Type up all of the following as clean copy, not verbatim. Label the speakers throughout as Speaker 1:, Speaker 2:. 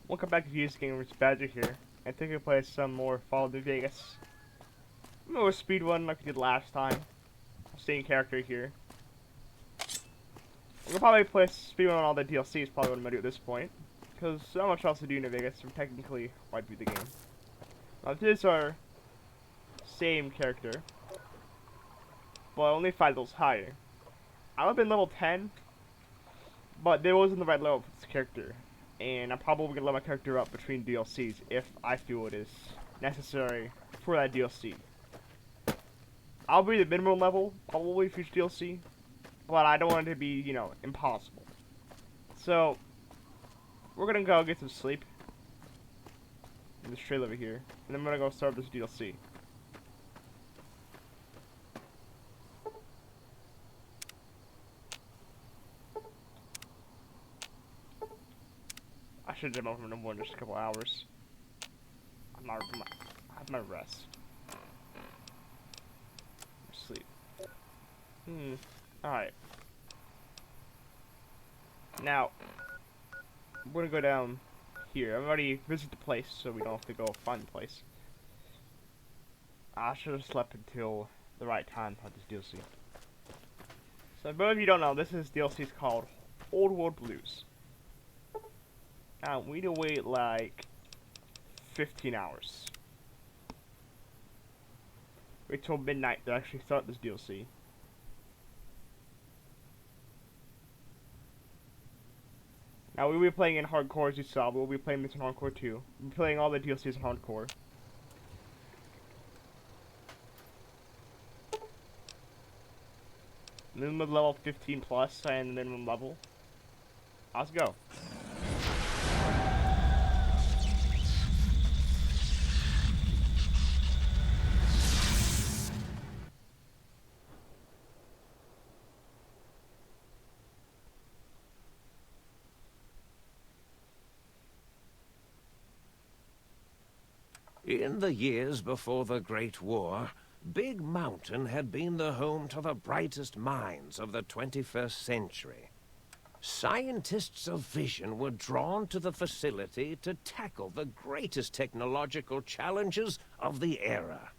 Speaker 1: Welcome back to Views Gamers Badger here, and taking play some more Fallout New Vegas. I'm gonna speed one like we did last time. Same character here. I'm gonna probably play speed one on all the DLCs, probably what I'm gonna do at this point. Because so much else to do in New Vegas, so technically might be the game. Now this is our same character, but only 5 levels higher. I've been level 10, but there wasn't the right level for this character. And I'm probably gonna let my character up between DLCs if I feel it is necessary for that DLC. I'll be the minimum level, probably for each DLC, but I don't want it to be, impossible. So, we're gonna go get some sleep in this trailer over here, and then I'm gonna go start this DLC. I should jump over number one in just a couple hours. I have my rest. Sleep. Alright. Now, we're gonna go down here. I've already visited the place, so we don't have to go find the place. I should have slept until the right time for this DLC. So, but if you don't know, this is DLC is called Old World Blues. Now, we need to wait like 15 hours. Wait till midnight to actually start this DLC. Now, we'll be playing in hardcore as you saw, but we'll be playing this in hardcore too. We'll be playing all the DLCs in hardcore. Minimum level 15 plus and minimum level. Let's go.
Speaker 2: In the years before the Great War, Big Mountain had been the home to the brightest minds of the 21st century. Scientists of vision were drawn to the facility to tackle the greatest technological challenges of the era.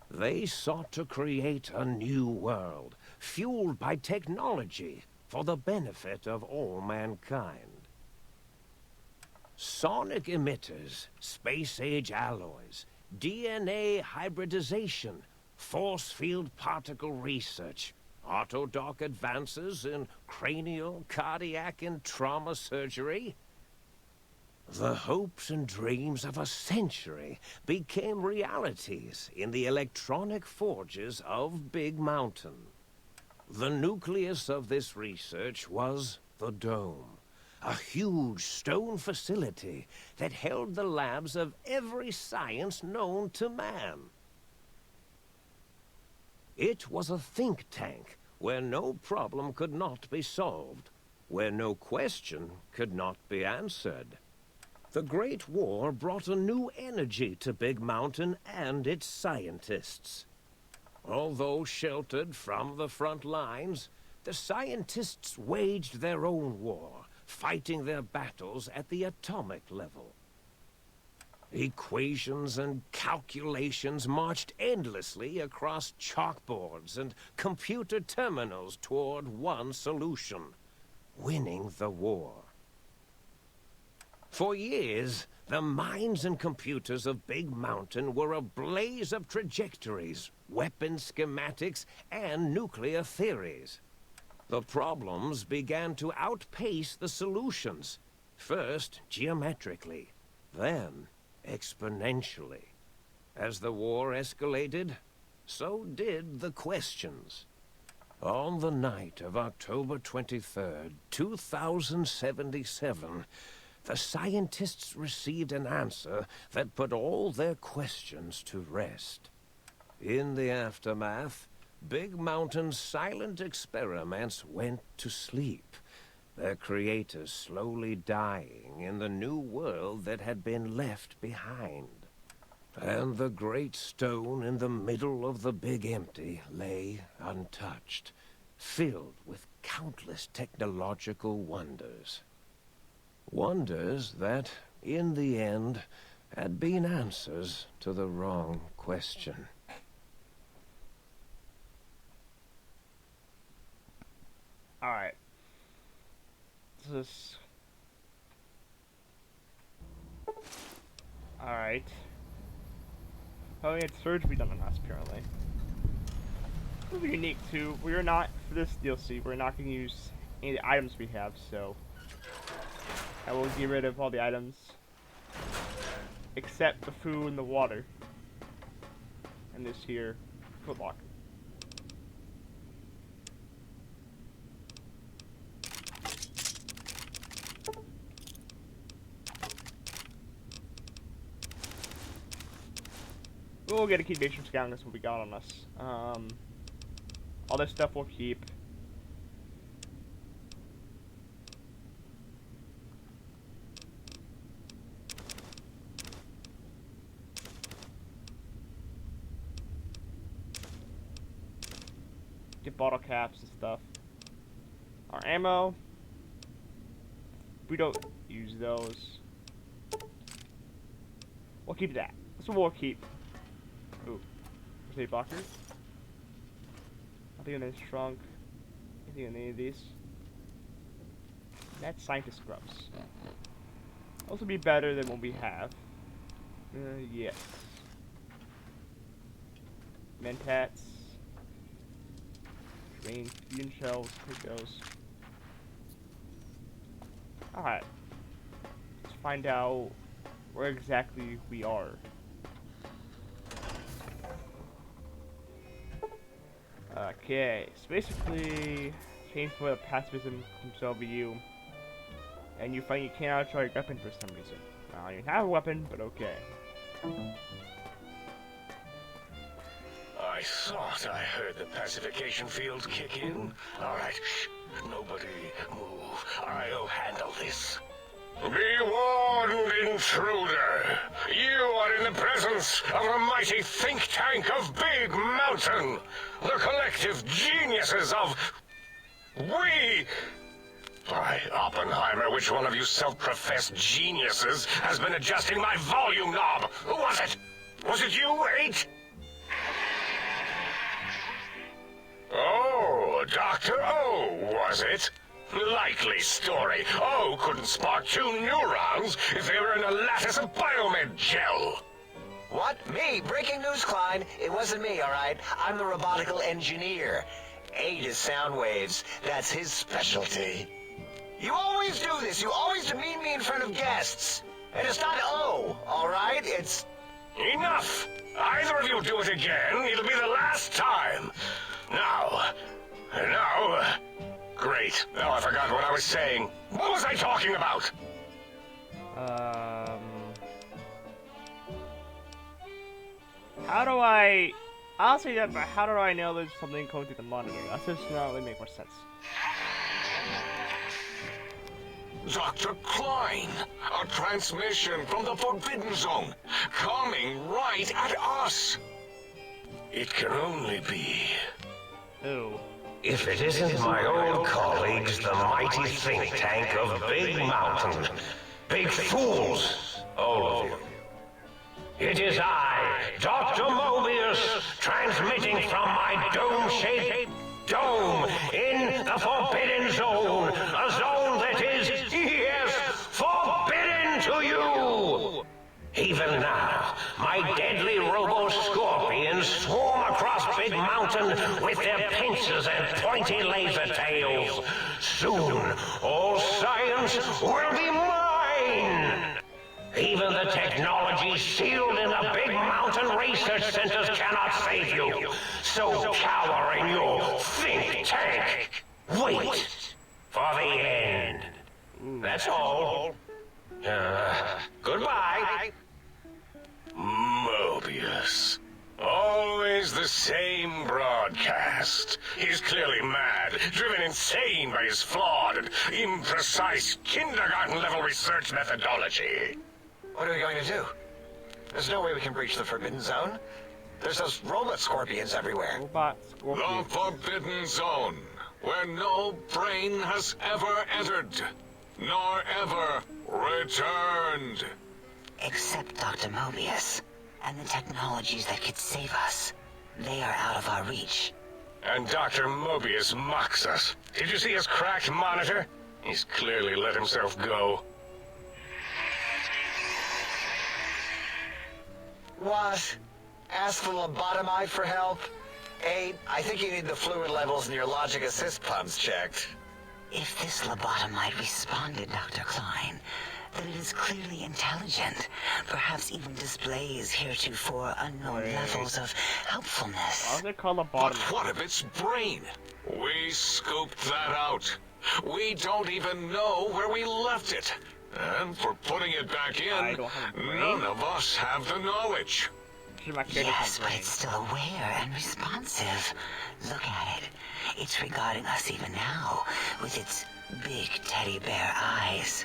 Speaker 2: They sought to create a new world, fueled by technology for the benefit of all mankind. Sonic emitters, space-age alloys, DNA hybridization, force field particle research, autodoc advances in cranial, cardiac, and trauma surgery. The hopes and dreams of a century became realities in the electronic forges of Big Mountain. The nucleus of this research was the Dome. A huge stone facility that held the labs of every science known to man. It was a think tank where no problem could not be solved, where no question could not be answered. The Great War brought a new energy to Big Mountain and its scientists. Although sheltered from the front lines, the scientists waged their own war, fighting their battles at the atomic level. Equations and calculations marched endlessly across chalkboards and computer terminals toward one solution: winning the war. For years, the minds and computers of Big Mountain were a blaze of trajectories, weapon schematics, and nuclear theories. The problems began to outpace the solutions, first geometrically, then exponentially. As the war escalated, so did the questions. On the night of October 23rd, 2077, the scientists received an answer that put all their questions to rest. In the aftermath, Big Mountain's silent experiments went to sleep, their creators slowly dying in the new world that had been left behind. And the great stone in the middle of the Big Empty lay untouched, filled with countless technological wonders. Wonders that, in the end, had been answers to the wrong question.
Speaker 1: Alright. This is... Alright. Oh, we had surgery done on us, apparently. This is unique, too. We're not, for this DLC, we're not going to use any of the items we have, so... I will get rid of all the items. Except the food and the water. And this here, footlocker. We'll get a key base from scouting. That's what we got on us. All this stuff we'll keep. Get bottle caps and stuff. Our ammo. We don't use those. We'll keep that. That's what we'll keep. Ooh. There's a blocker. Nothing in this trunk. Anything in any of these. That's scientist scrubs. Those would be better than what we have. Yes. Mentats. Drain fusion shells. Take those. Alright. Let's find out where exactly we are. Okay, so basically, change for the pacifism from LVU, and you find you can't outdraw your weapon for some reason. You have a weapon, but okay.
Speaker 3: I thought I heard the pacification field kick in. Alright, shh, nobody move. I'll handle this. Be warned, intruder! You are in the presence of a mighty think tank of Big Mountain! The collective geniuses of... We... By Oppenheimer, which one of you self-professed geniuses has been adjusting my volume knob? Who was it? Was it you, 8? Oh, Dr. O, was it? Likely story. O couldn't spark 2 neurons if they were in a lattice of biomed gel.
Speaker 4: What? Me? Breaking news, Klein. It wasn't me, all right? I'm the robotical engineer. 8 is sound waves. That's his specialty. You always do this. You always demean me in front of guests. And it's not O, all right? It's...
Speaker 3: Enough! Either of you do it again, it'll be the last time. Now... Great. Now I forgot what I was saying. What was I talking about?
Speaker 1: How do I... I'll say that, but how do I know there's something going through the monitor? That's just not really make more sense.
Speaker 3: Dr. Klein, a transmission from the Forbidden Zone, coming right at us. It can only be...
Speaker 1: Ooh.
Speaker 2: If it isn't my old colleagues, the mighty think tank of Big Mountain. Big fools, all of you. It is I, Dr. Mobius, transmitting from my dome-shaped dome in the Forbidden Zone. A zone that is, yes, forbidden to you. Even now, my deadly robo-scorpions swarm across Big Mountain with their pincers and pointy laser tails. Soon, all science will be mine! Even the technology sealed in the Big Mountain research centers cannot save you. So cower in your think tank. Wait for the end. That's all. Goodbye.
Speaker 3: Mobius. Always the same broadcast. He's clearly mad, driven insane by his flawed and imprecise kindergarten-level research methodology.
Speaker 4: What are we going to do? There's no way we can breach the Forbidden Zone. There's those robot scorpions everywhere.
Speaker 1: Robot
Speaker 3: The
Speaker 1: scorpion.
Speaker 3: Forbidden Zone, where no brain has ever entered, nor ever returned.
Speaker 5: Except Dr. Mobius and the technologies that could save us. They are out of our reach.
Speaker 3: And Dr. Mobius mocks us. Did you see his cracked monitor? He's clearly let himself go.
Speaker 4: What? Ask the lobotomite for help? Aid, I think you need the fluid levels in your logic assist pumps checked.
Speaker 5: If this lobotomite responded, Dr. Klein, then it is clearly intelligent, perhaps even displays heretofore unknown levels of helpfulness.
Speaker 1: Why is it called a
Speaker 3: But
Speaker 1: bottom?
Speaker 3: what of its brain? We scooped that out. We don't even know where we left it. And for putting it back
Speaker 1: I
Speaker 3: in,
Speaker 1: don't have a brain.
Speaker 3: none of us have the knowledge.
Speaker 1: Should my character
Speaker 5: Yes,
Speaker 1: have
Speaker 5: but
Speaker 1: brain?
Speaker 5: it's still aware and responsive. Look at it. It's regarding us even now, with its big teddy bear eyes.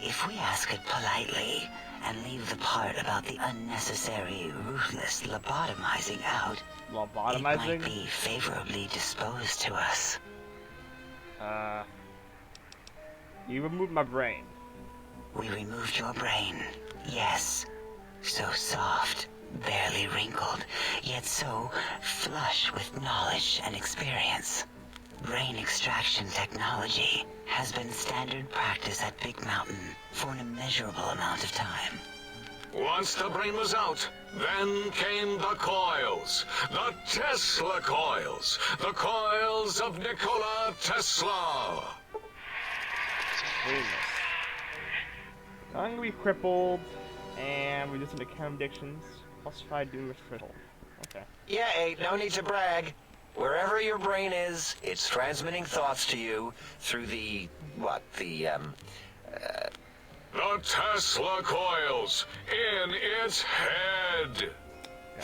Speaker 5: If we ask it politely, and leave the part about the unnecessary, ruthless lobotomizing out, it might
Speaker 1: Lobotomizing?
Speaker 5: be favorably disposed to us.
Speaker 1: You removed my brain.
Speaker 5: We removed your brain, yes. So soft, barely wrinkled, yet so flush with knowledge and experience. Brain extraction technology has been standard practice at Big Mountain for an immeasurable amount of time.
Speaker 3: Once the brain was out, then came the coils. The Tesla coils. The coils of Nikola Tesla.
Speaker 1: Goodness. I'm gonna be crippled, and reduce into chem addictions. Falsified doom critical. Okay.
Speaker 4: Yeah, Aid, no need to brag. Wherever your brain is, it's transmitting thoughts to you through the
Speaker 3: The Tesla coils in its head.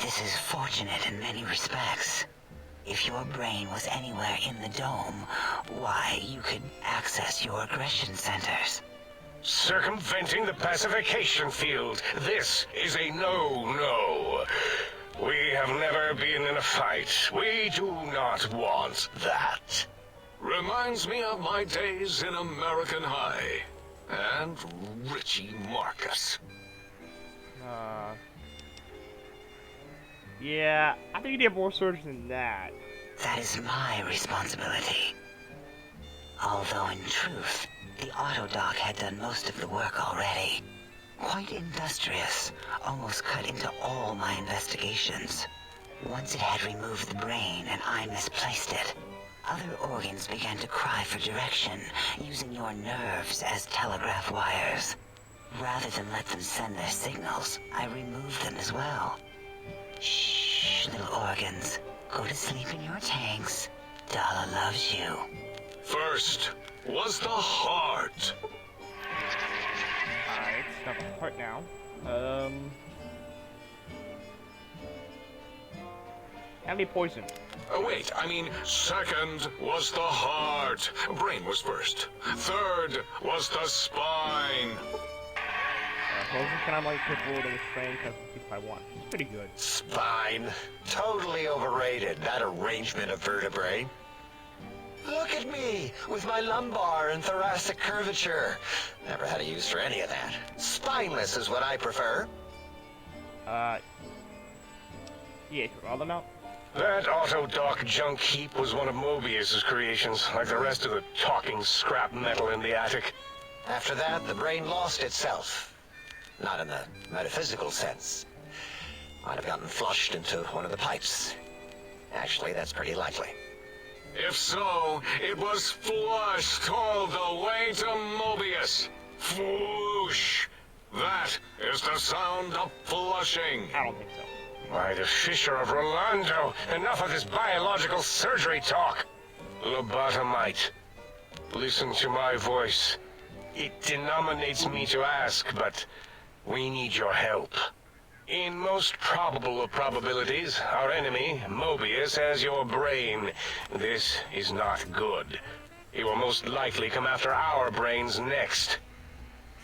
Speaker 5: This is fortunate in many respects. If your brain was anywhere in the dome, why, you could access your aggression centers.
Speaker 3: Circumventing the pacification field. This is a no-no. We have never been in a fight. We do not want that. Reminds me of my days in American High. And Richie Marcus.
Speaker 1: Yeah, I think you need more soldiers than that.
Speaker 5: That is my responsibility. Although in truth, the Autodoc had done most of the work already. Quite industrious, almost cut into all my investigations. Once it had removed the brain and I misplaced it, other organs began to cry for direction, using your nerves as telegraph wires. Rather than let them send their signals, I removed them as well. Shh, little organs. Go to sleep in your tanks. Dala loves you.
Speaker 3: First was the heart.
Speaker 1: Alright, stop the heart now. Can be poisoned.
Speaker 3: Wait, I mean, second was the heart. Brain was first. Third was the spine.
Speaker 1: Poison can I like crippled and restrained because it's by one. It's pretty good.
Speaker 4: spine. Totally overrated, that arrangement of vertebrae. Look at me, with my lumbar and thoracic curvature. Never had a use for any of that. Spineless is what I prefer.
Speaker 1: Yeah, you roll them out.
Speaker 3: That Autodoc junk heap was one of Mobius's creations, like the rest of the talking scrap metal in the attic.
Speaker 4: After that, the brain lost itself. Not in the metaphysical sense. Might have gotten flushed into one of the pipes. Actually, that's pretty likely.
Speaker 3: If so, it was flushed all the way to Mobius. Floosh! That is the sound of flushing.
Speaker 1: I don't think so.
Speaker 3: Why, the Fisher of Rolando, enough of this biological surgery talk. Lobotomite, listen to my voice. It denominates me to ask, but we need your help. In most probable of probabilities, our enemy, Mobius, has your brain. This is not good. He will most likely come after our brains next.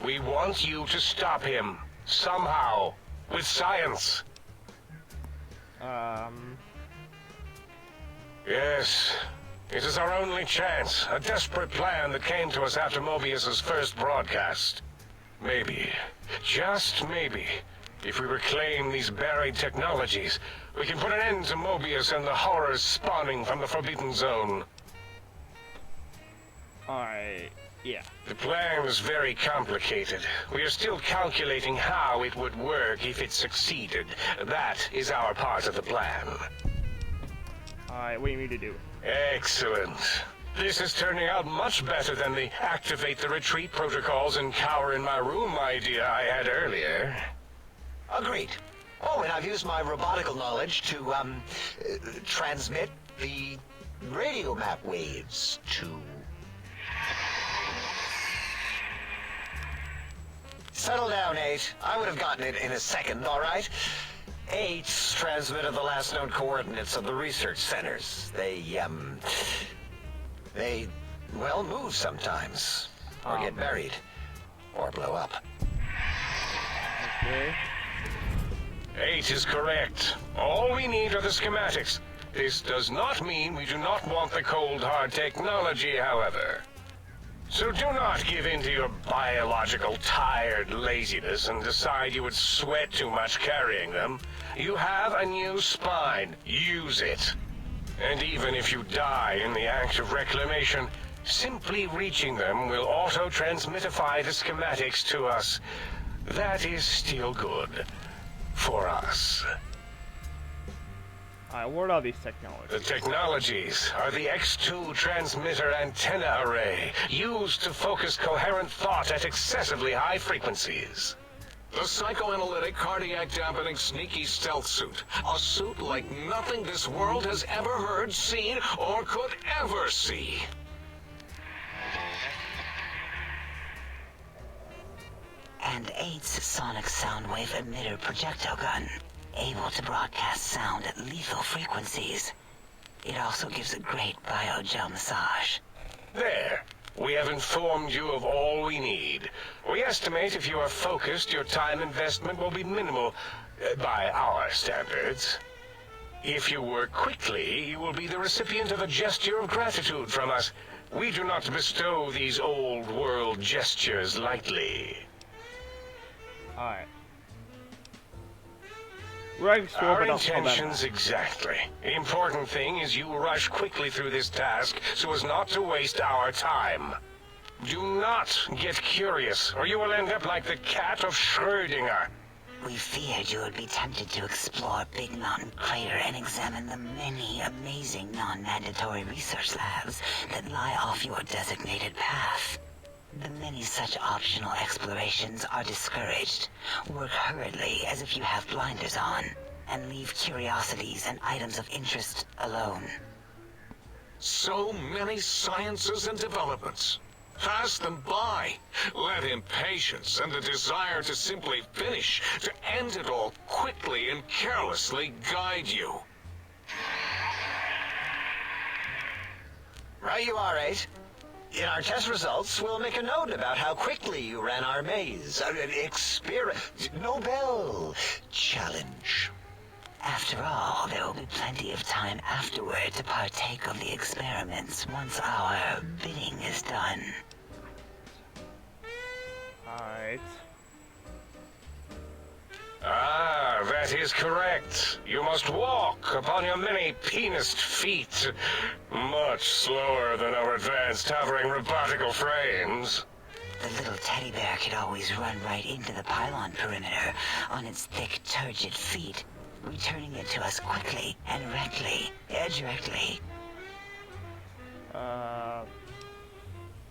Speaker 3: We want you to stop him, somehow, with science. Yes, it is our only chance, a desperate plan that came to us after Mobius's first broadcast. Maybe, just maybe, if we reclaim these buried technologies, we can put an end to Mobius and the horrors spawning from the Forbidden Zone.
Speaker 1: Alright, yeah.
Speaker 3: The plan is very complicated. We are still calculating how it would work if it succeeded. That is our part of the plan.
Speaker 1: Alright, what do you need to do?
Speaker 3: Excellent. This is turning out much better than the activate the retreat protocols and cower in my room idea I had earlier.
Speaker 4: Agreed. Oh, and I've used my robotical knowledge to, transmit the radio map waves to... Settle down, 8. I would have gotten it in a second, all right? 8's transmitted the last known coordinates of the research centers. They, well, move sometimes. Or get buried. Or blow up.
Speaker 1: Okay.
Speaker 3: 8 is correct. All we need are the schematics. This does not mean we do not want the cold hard technology, however. So do not give in to your biological tired laziness and decide you would sweat too much carrying them. You have a new spine. Use it. And even if you die in the act of reclamation, simply reaching them will auto-transmitify the schematics to us. That is still good. For us.
Speaker 1: Alright, what are these technologies?
Speaker 3: The technologies are the X2 transmitter antenna array, used to focus coherent thought at excessively high frequencies.
Speaker 6: The psychoanalytic, cardiac dampening, sneaky stealth suit. A suit like nothing this world has ever heard, seen, or could ever see.
Speaker 5: And 8's sonic soundwave emitter projectile gun, able to broadcast sound at lethal frequencies. It also gives a great biogel massage.
Speaker 3: There. We have informed you of all we need. We estimate if you are focused, your time investment will be minimal, by our standards. If you work quickly, you will be the recipient of a gesture of gratitude from us. We do not bestow these old world gestures lightly.
Speaker 1: Alright. Right, so
Speaker 3: Our
Speaker 1: but I'll call that
Speaker 3: intentions exactly. The important thing is you rush quickly through this task so as not to waste our time. Do not get curious, or you will end up like the cat of Schrödinger.
Speaker 5: We feared you would be tempted to explore Big Mountain Crater and examine the many amazing non-mandatory research labs that lie off your designated path. The many such optional explorations are discouraged. Work hurriedly as if you have blinders on, and leave curiosities and items of interest alone.
Speaker 6: So many sciences and developments. Pass them by. Let impatience and the desire to simply finish, to end it all quickly and carelessly guide you.
Speaker 4: Right you are, 8. In our test results, we'll make a note about how quickly you ran our maze. Nobel challenge.
Speaker 5: After all, there will be plenty of time afterward to partake of the experiments once our bidding is done.
Speaker 1: Alright.
Speaker 3: Ah, that is correct. You must walk upon your many penised feet. Much slower than our advanced hovering robotical frames.
Speaker 5: The little teddy bear could always run right into the pylon perimeter on its thick, turgid feet, returning it to us quickly and directly.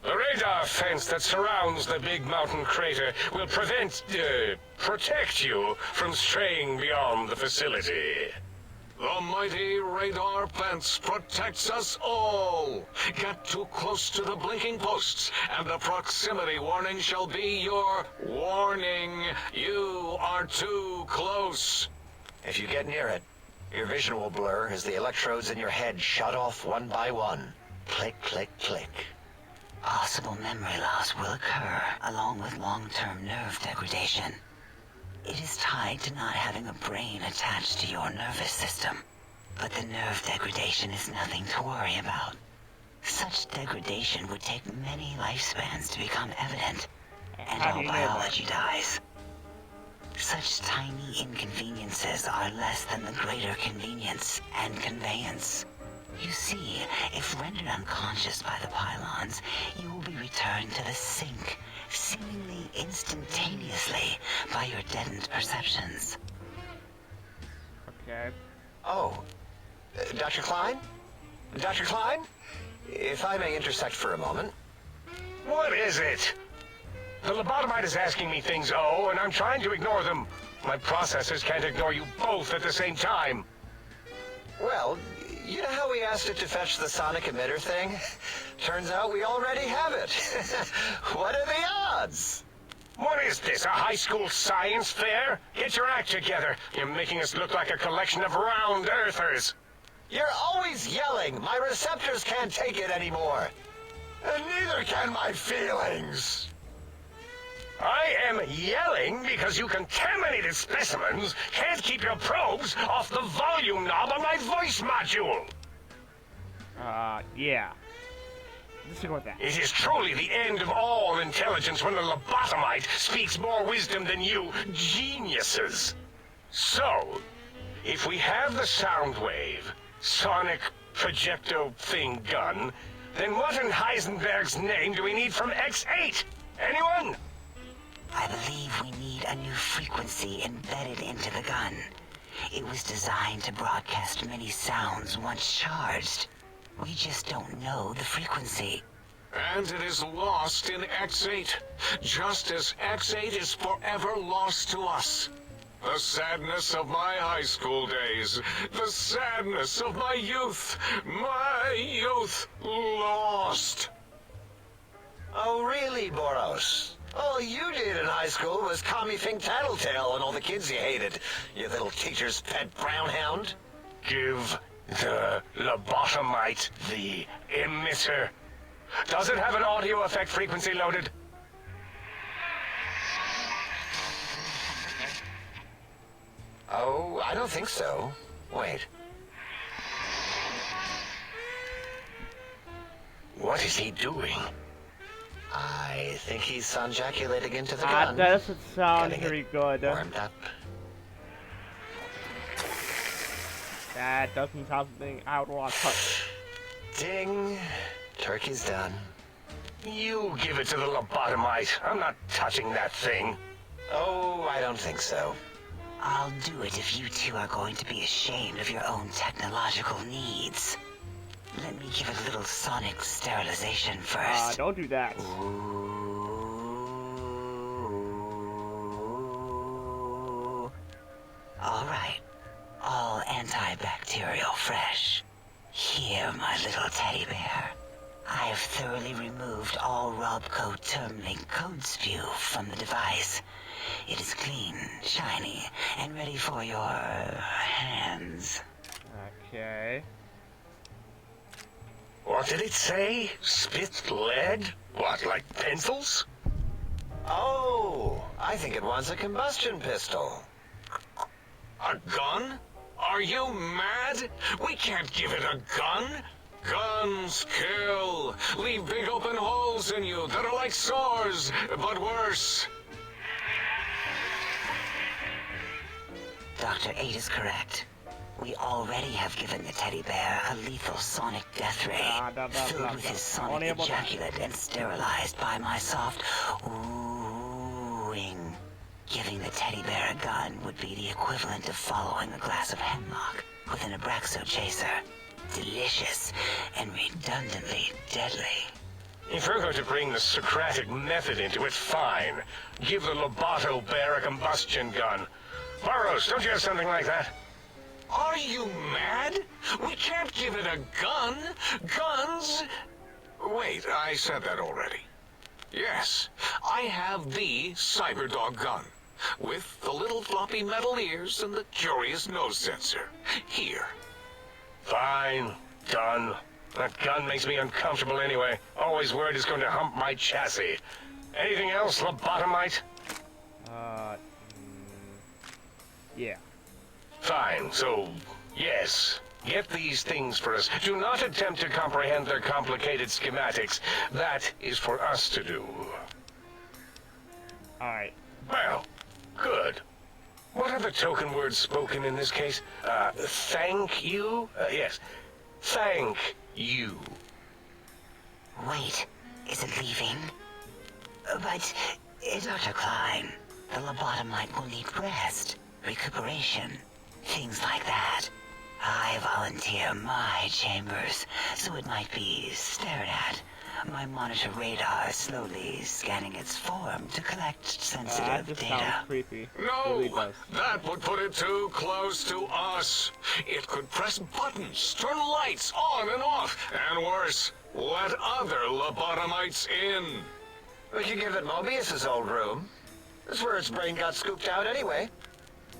Speaker 3: The radar fence that surrounds the Big Mountain Crater will protect you from straying beyond the facility.
Speaker 6: The mighty radar fence protects us all. Get too close to the blinking posts, and the proximity warning shall be your warning. You are too close.
Speaker 4: If you get near it, your vision will blur as the electrodes in your head shut off one by one. Click, click, click.
Speaker 5: Possible memory loss will occur, along with long-term nerve degradation. It is tied to not having a brain attached to your nervous system. But the nerve degradation is nothing to worry about. Such degradation would take many lifespans to become evident. and
Speaker 1: How do
Speaker 5: all
Speaker 1: you know that?
Speaker 5: biology dies. Such tiny inconveniences are less than the greater convenience and conveyance. You see, if rendered unconscious by the pylons, you will be returned to the sink, seemingly instantaneously by your deadened perceptions.
Speaker 1: Okay.
Speaker 4: Oh, Dr. Klein? Dr. Klein? If I may intersect for a moment.
Speaker 3: What is it? The lobotomite is asking me things, and I'm trying to ignore them. My processors can't ignore you both at the same time.
Speaker 4: Well, you know how we asked it to fetch the sonic emitter thing? Turns out we already have it. What are the odds?
Speaker 3: What is this, a high school science fair? Get your act together. You're making us look like a collection of round earthers.
Speaker 4: You're always yelling. My receptors can't take it anymore. And neither can my feelings.
Speaker 3: I am yelling because you contaminated specimens can't keep your probes off the volume knob on my voice module.
Speaker 1: Yeah. Let's go with that.
Speaker 3: It is truly the end of all intelligence when the lobotomite speaks more wisdom than you geniuses. So, if we have the Soundwave, sonic projecto thing gun, then what in Heisenberg's name do we need from X8? Anyone?
Speaker 5: I believe we need a new frequency embedded into the gun. It was designed to broadcast many sounds once charged. We just don't know the frequency.
Speaker 6: And it is lost in X8, just as X8 is forever lost to us. The sadness of my high school days, the sadness of my youth lost.
Speaker 4: Oh, really, Boros? All you did in high school was call me Fink Tattletale and all the kids you hated, you little teacher's pet brown hound.
Speaker 3: Give the lobotomite the emitter. Does it have an audio effect frequency loaded?
Speaker 4: Oh, I don't think so. Wait.
Speaker 3: What is he doing?
Speaker 4: I think he's sonjaculating into the
Speaker 1: That
Speaker 4: gun.
Speaker 1: doesn't sound
Speaker 4: Getting
Speaker 1: very
Speaker 4: it
Speaker 1: good.
Speaker 4: warmed up.
Speaker 1: That doesn't sound something I would want to touch.
Speaker 4: Ding. Turkey's done.
Speaker 3: You give it to the lobotomite. I'm not touching that thing.
Speaker 4: Oh, I don't think so.
Speaker 5: I'll do it if you two are going to be ashamed of your own technological needs. Let me give a little sonic sterilization first.
Speaker 1: Don't do that.
Speaker 5: Ooh. All right. All antibacterial fresh. Here, my little teddy bear. I have thoroughly removed all Robco Termlink code spew from the device. It is clean, shiny, and ready for your hands.
Speaker 1: Okay.
Speaker 3: What did it say? Spit lead? What, like pencils?
Speaker 4: Oh, I think it wants a combustion pistol.
Speaker 6: A gun? Are you mad? We can't give it a gun. Guns kill. Leave big open holes in you that are like sores, but worse.
Speaker 5: Dr. 8 is correct. We already have given the teddy bear a lethal sonic death ray, filled with his sonic ejaculate and sterilized by my soft oohing. Giving the teddy bear a gun would be the equivalent of following a glass of hemlock with an Abraxo chaser. Delicious and redundantly deadly.
Speaker 3: If you're going to bring the Socratic method into it, fine. Give the Loboto bear a combustion gun. Burroughs, don't you have something like that?
Speaker 6: Are you mad? We can't give it a gun. Guns... Wait, I said that already. Yes, I have the Cyberdog gun. With the little floppy metal ears and the curious nose sensor. Here.
Speaker 3: Fine. Done. That gun makes me uncomfortable anyway. Always worried it's going to hump my chassis. Anything else, lobotomite?
Speaker 1: Yeah.
Speaker 3: Fine, so, yes. Get these things for us. Do not attempt to comprehend their complicated schematics. That is for us to do.
Speaker 1: Alright.
Speaker 3: Well, good. What are the token words spoken in this case? Thank you? Yes. Thank you.
Speaker 5: Wait, is it leaving? But, Dr. Klein, the lobotomite will need rest, recuperation, things like that. I volunteer my chambers, so it might be stared at. My monitor radar slowly scanning its form to collect
Speaker 1: That
Speaker 5: sensitive
Speaker 1: just
Speaker 5: data.
Speaker 1: sounds creepy. It
Speaker 6: No,
Speaker 1: really does.
Speaker 6: that would put it too close to us. It could press buttons, turn lights on and off, and worse, let other lobotomites in.
Speaker 4: We could give it Mobius's old room. That's where its brain got scooped out anyway.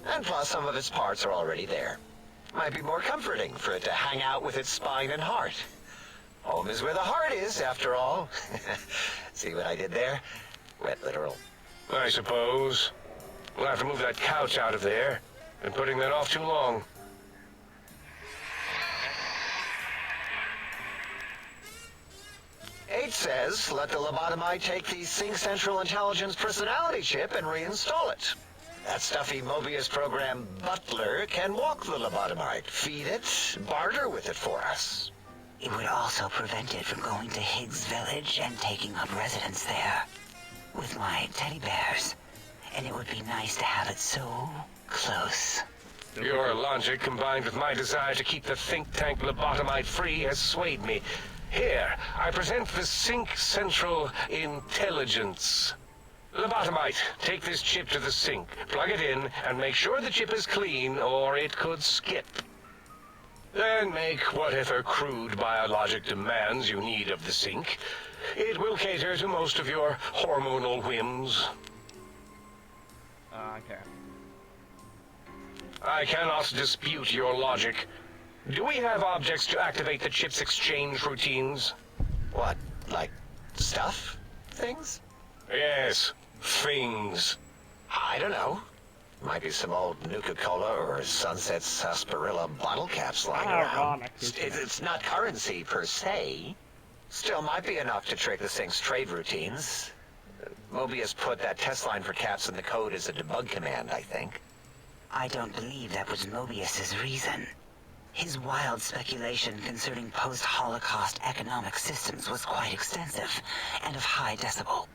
Speaker 4: And plus, some of its parts are already there. Might be more comforting for it to hang out with its spine and heart. Home is where the heart is, after all. See what I did there? Wet literal.
Speaker 3: I suppose. We'll have to move that couch out of there. Been putting that off too long.
Speaker 4: H says, let the lobotomite take the Sync Central Intelligence personality chip and reinstall it. That stuffy Mobius program butler can walk the lobotomite, feed it, barter with it for us.
Speaker 5: It would also prevent it from going to Higgs Village and taking up residence there. With my teddy bears. And it would be nice to have it so close.
Speaker 3: Your logic combined with my desire to keep the think tank lobotomite free has swayed me. Here, I present the Sync Central Intelligence. Lobotomite, take this chip to the sink, plug it in, and make sure the chip is clean, or it could skip. Then make whatever crude biologic demands you need of the sink. It will cater to most of your hormonal whims.
Speaker 1: Okay.
Speaker 3: I cannot dispute your logic. Do we have objects to activate the chip's exchange routines?
Speaker 4: What, like stuff? Things?
Speaker 3: Yes, things.
Speaker 4: I don't know. Might be some old Nuka-Cola or Sunset Sarsaparilla bottle caps lying around.
Speaker 1: Ironic, isn't it?
Speaker 4: It's not currency per se. Still might be enough to trick the Sync's trade routines. Mobius put that test line for caps in the code as a debug command, I think.
Speaker 5: I don't believe that was Mobius's reason. His wild speculation concerning post-Holocaust economic systems was quite extensive and of high decibel.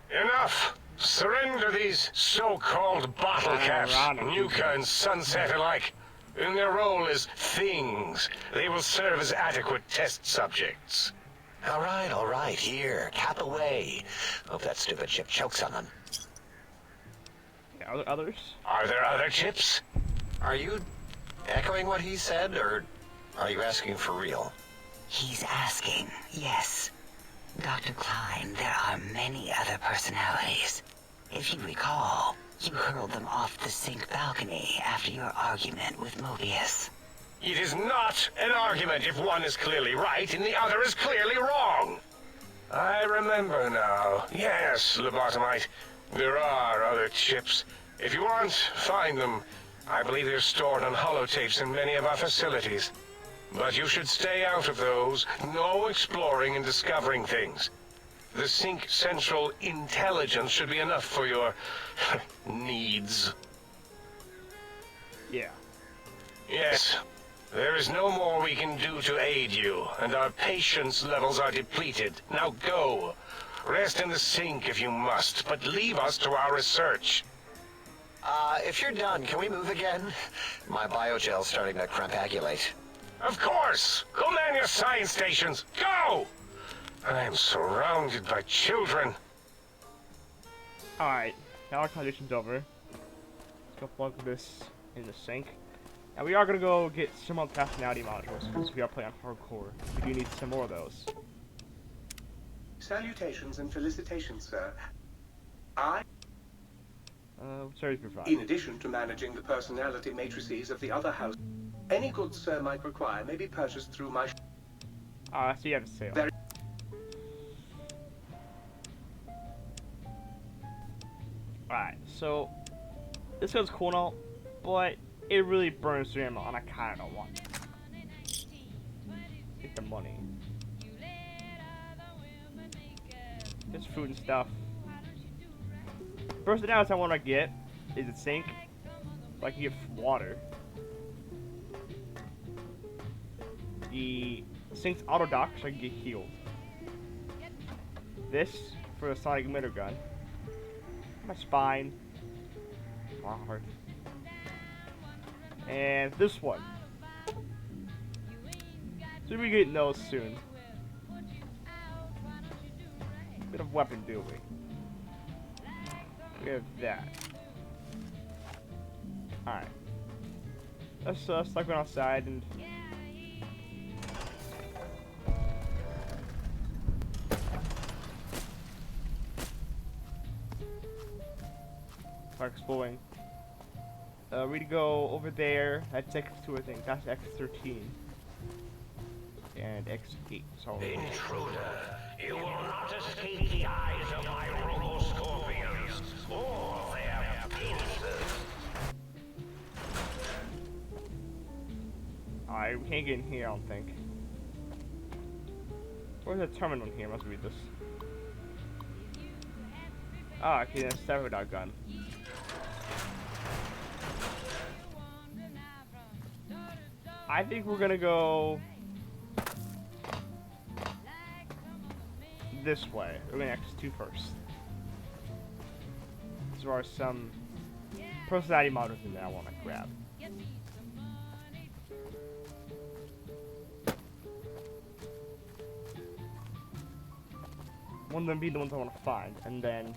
Speaker 3: Enough! Surrender these so-called bottle caps,
Speaker 1: Ironic,
Speaker 3: Nuka and Sunset alike. In their role as things, they will serve as adequate test subjects.
Speaker 4: All right, here, cap away. Hope that stupid chip chokes on them.
Speaker 1: Yeah, others?
Speaker 3: Are there other chips?
Speaker 4: Are you echoing what he said, or are you asking for real?
Speaker 5: He's asking, yes. Dr. Klein, there are many other personalities. If you recall, you hurled them off the Sync balcony after your argument with Mobius.
Speaker 3: It is not an argument if one is clearly right and the other is clearly wrong. I remember now. Yes, Lobotomite. There are other chips. If you want, find them. I believe they're stored on holotapes in many of our facilities. But you should stay out of those. No exploring and discovering things. The Sync Central Intelligence should be enough for your needs.
Speaker 1: Yeah.
Speaker 3: Yes. There is no more we can do to aid you, and our patience levels are depleted. Now go. Rest in the sink if you must, but leave us to our research.
Speaker 4: If you're done, can we move again? My biogel's starting to crampagulate.
Speaker 3: Of course! Go man your science stations! Go! I am surrounded by children.
Speaker 1: Alright, now our condition's over. Let's go plug this in the sink. Now we are gonna go get some more personality modules, because we are playing hardcore. We do need some more of those.
Speaker 7: Salutations and felicitations, sir.
Speaker 1: Sorry to provide.
Speaker 7: In addition to managing the personality matrices of the other house, any goods sir might require may be purchased through my...
Speaker 1: I see you have a sale.
Speaker 7: Very-
Speaker 1: Alright, so this goes cool now, but it really burns through ammo, and I kinda don't want it. Get the money. Just food and stuff. First analysis I want to get is a sink, so I can get water. The sink's auto dock, so I can get healed. This for the sonic emitter gun. My spine. My heart. And this one. So we'll be getting those soon. Bit of weapon building. We have that. Alright. Let's start going outside and start exploring. We go over there. That's X2, I think. That's X13. And X8. So
Speaker 2: Intruder, you will not escape the eyes of my Robo-Scorpions or their pincers.
Speaker 1: Alright, we can't get in here, I don't think. Where's the terminal in here? Must read this. Ah, okay, that's a dot gun. I think we're gonna go this way. We're gonna X2 first. There are some personality models in there I want to grab. One of them be the ones I want to find, and then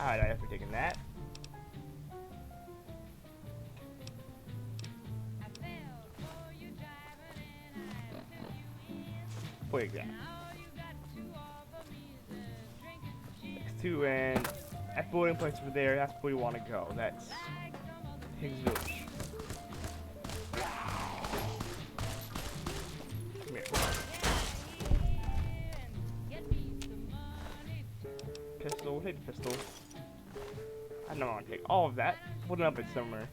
Speaker 1: alright, I have to taking that. Wait, that. X2 and that boarding place over there, that's where we want to go. That's Higgs Village. Come here. Pistol, take the pistol. I don't want to take all of that. Put it up it somewhere.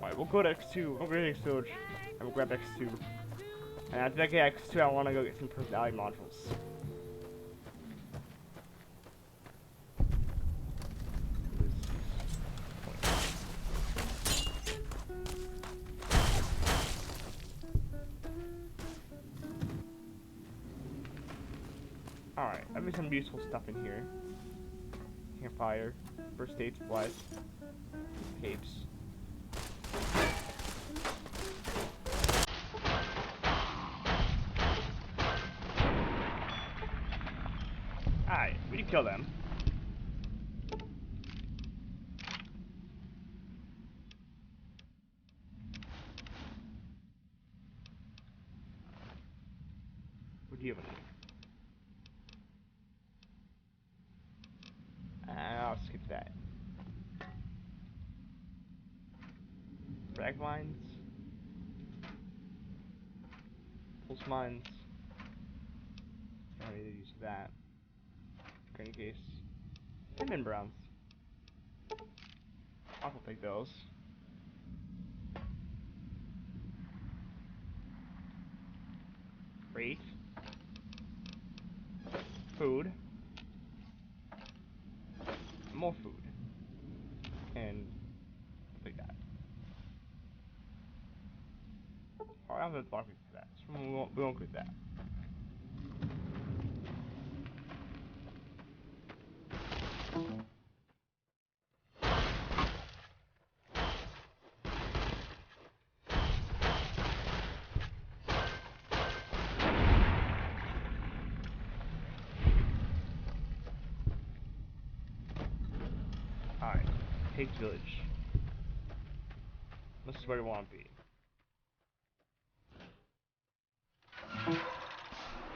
Speaker 1: Alright, we'll go to X2. We'll go to Higgs Village. And we'll grab X2. And after I get X2, I want to go get some personality modules. Alright, I have some useful stuff in here. Campfire, first aid supplies, tapes. Alright, we can kill them. What do you have in here? I'll skip that. Frag mines. Pulse mines. I need to use that. Green case. And browns. I'll take those. Great. Food. More food. And like that. Alright, I'm gonna talk with that. So we won't get that. Alright, Higgs Village. This is where we want to be.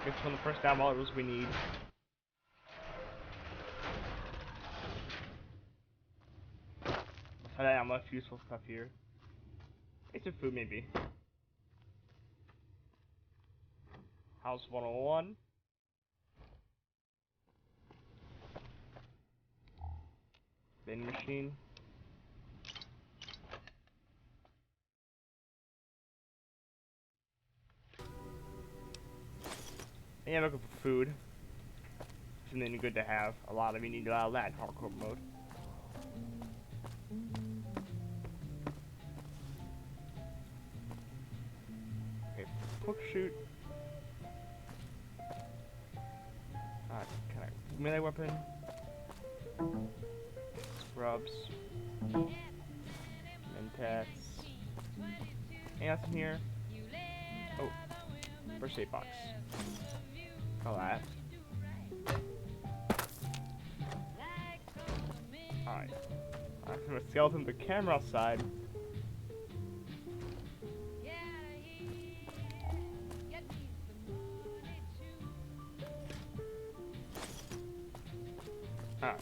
Speaker 1: Guess one of the first down models we need. I have much useful stuff here. Get some food maybe. House 101. Bin machine. And yeah, looking for food. Something good to have. A lot of you need a lot of that in hardcore mode. Okay, hook shoot. Kind of melee weapon. Scrubs. Mentats. Anything else in here? Oh, first aid box. Call that. Alright. I'm gonna skeleton the camera outside. Alright.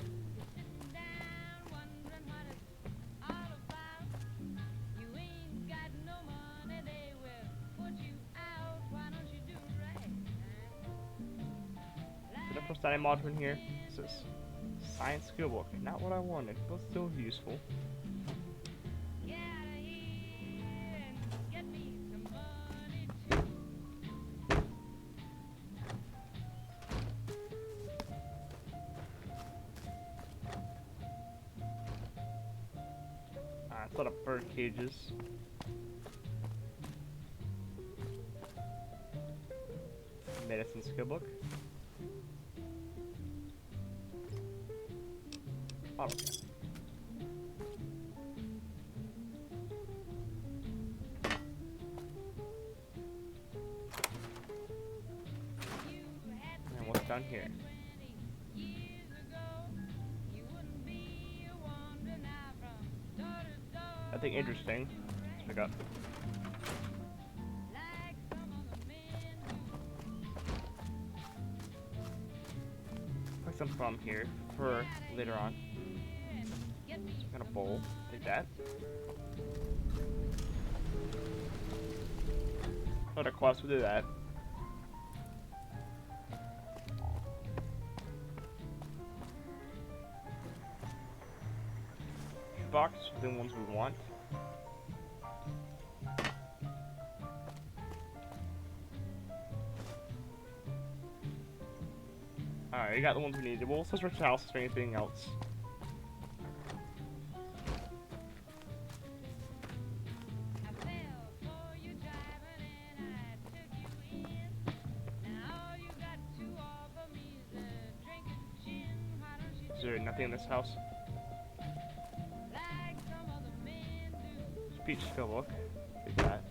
Speaker 1: Did I post that mod in here? This is science skill book. Not what I wanted, but still useful. It's a lot of bird cages. Medicine skill book. Bottle cap. And what's down here? Nothing interesting. Let's pick up. Put some from here for later on. Got a bowl. Take that. Another quest. We'll do that. Box for the ones we want. Alright, you got the ones we needed. We'll switch to house for anything else. Is there nothing in this house? Speech skill book. Take that.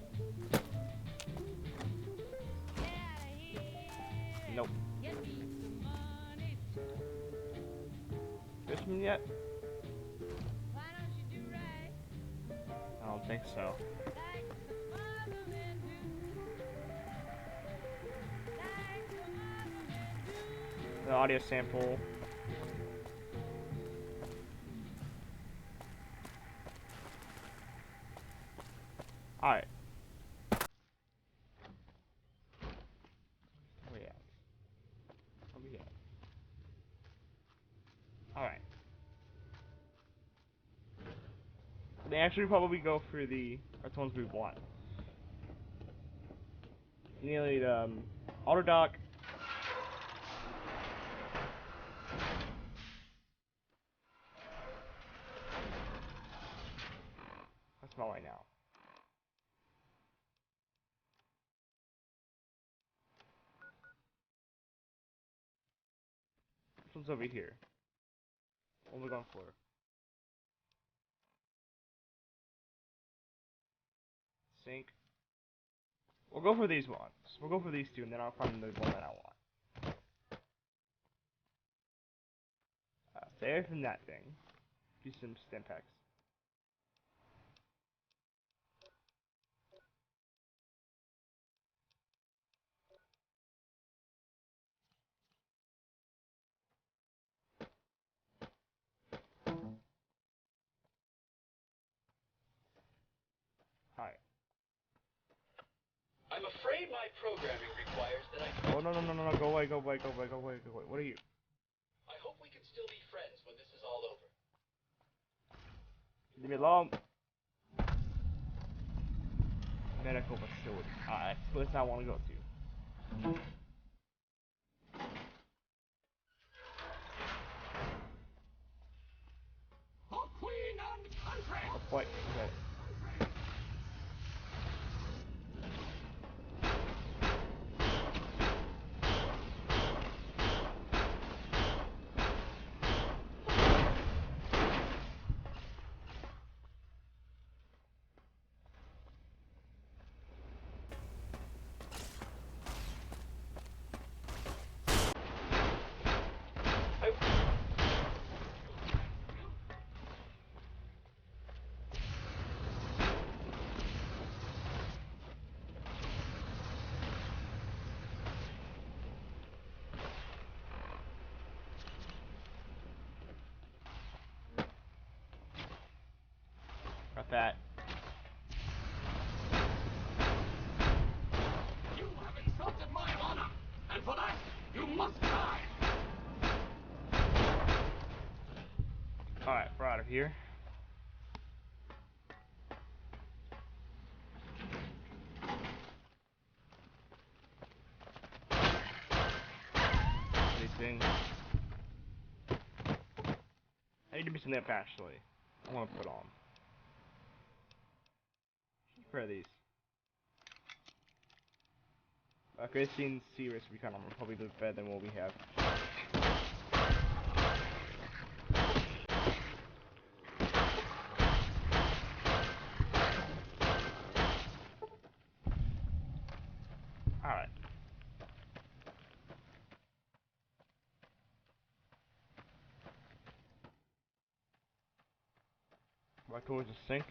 Speaker 1: Nope. This one yet? I don't think so. The audio sample. Alright. Where we at? Where we at? Alright. They actually probably go for the ones we want. You need auto dock. That's not right now. This one's over here. What are we going for? Sink. We'll go for these ones. We'll go for these two, and then I'll find the one that I want. Stay away from that thing. Do some stim packs. Hi.
Speaker 8: I'm afraid my programming requires that I...
Speaker 1: Oh, no, no, no, no, no, go away, go away, go away, go away, go away. What are you?
Speaker 8: I hope we can still be friends when this is all over.
Speaker 1: Leave me alone. Medical facility. Alright, that's the place I want to go to.
Speaker 8: For Queen and country!
Speaker 1: Oh, wait, okay. Got that.
Speaker 8: You have insulted my honor, and for that, you must die!
Speaker 1: Alright, we're out of here. Anything. I need to be something up actually. I want to put on. Where are these? Okay, seeing serious recon armor probably look better than what we have. Alright. Right towards the sink.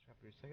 Speaker 1: Scrap your second.